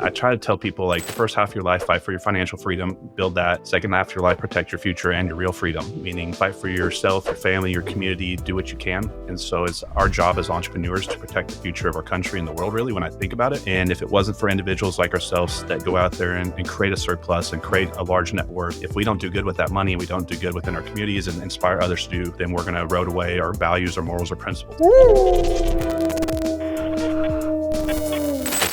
I try to tell people, like, the first half of your life, fight for your financial freedom, build that. Second half of your life, protect your future and your real freedom, meaning fight for yourself, your family, your community, do what you can. And so it's our job as entrepreneurs to protect the future of our country and the world, really, when I think about it. And if it wasn't for individuals like ourselves that go out there and create a surplus and create a large net worth, if we don't do good with that money and we don't do good within our communities and inspire others to do, then we're going to erode away our values, our morals, our principles.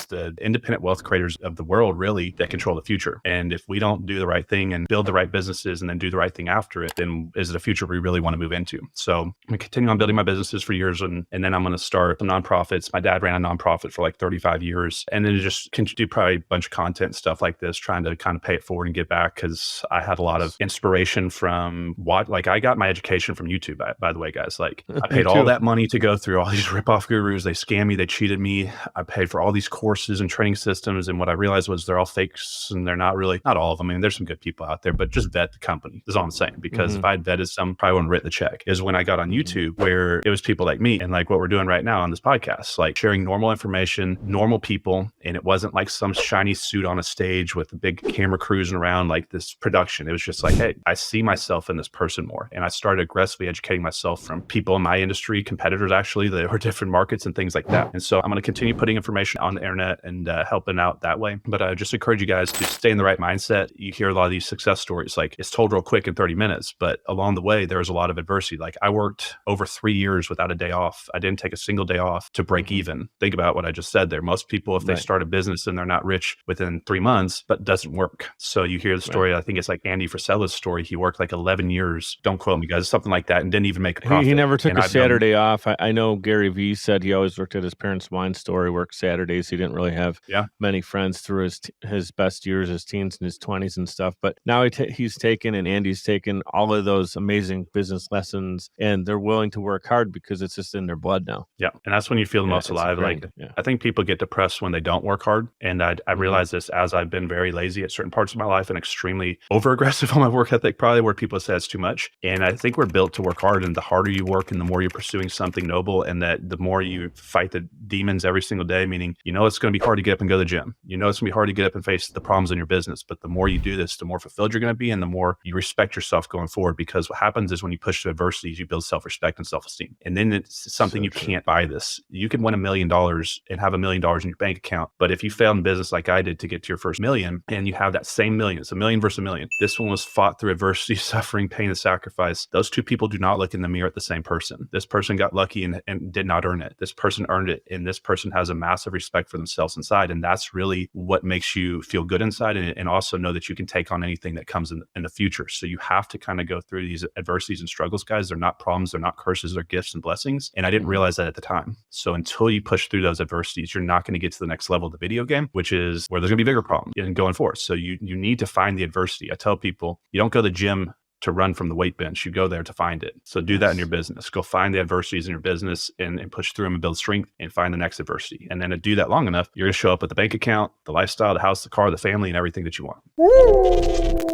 The independent wealth creators of the world, really, that control the future. And if we don't do the right thing and build the right businesses and then do the right thing after it, then is it a future we really want to move into? So I'm going to continue on building my businesses for years. And then I'm going to start some nonprofits. My dad ran a nonprofit for like 35 years. And then just do probably a bunch of content, stuff like this, trying to kind of pay it forward and give back, because I had a lot of inspiration from I got my education from YouTube, by the way, guys. Like, I paid all that money to go through all these ripoff gurus. They scammed me. They cheated me. I paid for all these courses and training systems. And what I realized was they're all fakes, and they're not all of them. I mean, there's some good people out there, but just vet the company is all I'm saying. Because if I'd vetted some, probably wouldn't written the check. Is when I got on YouTube, where it was people like me and like what we're doing right now on this podcast, like sharing normal information, normal people. And it wasn't like some shiny suit on a stage with a big camera cruising around like this production. It was just like, hey, I see myself in this person more. And I started aggressively educating myself from people in my industry, competitors actually, that were different markets and things like that. And so I'm going to continue putting information on the internet and helping out that way. But I just encourage you guys to stay in the right mindset. You hear a lot of these success stories, like it's told real quick in 30 minutes, but along the way, there was a lot of adversity. Like, I worked over 3 years without a day off. I didn't take a single day off to break even. Think about what I just said there. Most people, if they start a business and they're not rich within 3 months, but it doesn't work. So you hear the story, I think it's like Andy Frisella's story. He worked like 11 years, don't quote me guys, something like that, and didn't even make a profit. He never took a Saturday off. I know Gary Vee said he always worked at his parents' wine store. He worked Saturdays. He didn't really have many friends through his best years, his teens and his 20s and stuff. But now he's taken, and Andy's taken all of those amazing business lessons, and they're willing to work hard because it's just in their blood now. Yeah. And that's when you feel the most alive. Like, I think people get depressed when they don't work hard. And I realize this as I've been very lazy at certain parts of my life and extremely over aggressive on my work ethic, probably, where people say it's too much. And I think we're built to work hard, and the harder you work and the more you're pursuing something noble, and that the more you fight the demons every single day, meaning, it's going to be hard to get up and go to the gym. It's going to be hard to get up and face the problems in your business. But the more you do this, the more fulfilled you're going to be, and the more you respect yourself going forward. Because what happens is when you push through adversities, you build self-respect and self-esteem. And then it's something you can't buy this. You can win $1 million and have $1 million in your bank account. But if you fail in business like I did to get to your first million, and you have that same million, it's a million versus a million. This one was fought through adversity, suffering, pain, and sacrifice. Those two people do not look in the mirror at the same person. This person got lucky and did not earn it. This person earned it. And this person has a massive respect for themselves inside. And that's really what makes you feel good inside, and also know that you can take on anything that comes in the future. So you have to kind of go through these adversities and struggles, guys. They're not problems. They're not curses. They're gifts and blessings. And I didn't realize that at the time. So until you push through those adversities, you're not going to get to the next level of the video game, which is where there's going to be bigger problems going forward. So you need to find the adversity. I tell people, you don't go to the gym to run from the weight bench. You go there to find it. So do that in your business. Go find the adversities in your business and push through them and build strength and find the next adversity. And then to do that long enough, you're going to show up with the bank account, the lifestyle, the house, the car, the family, and everything that you want.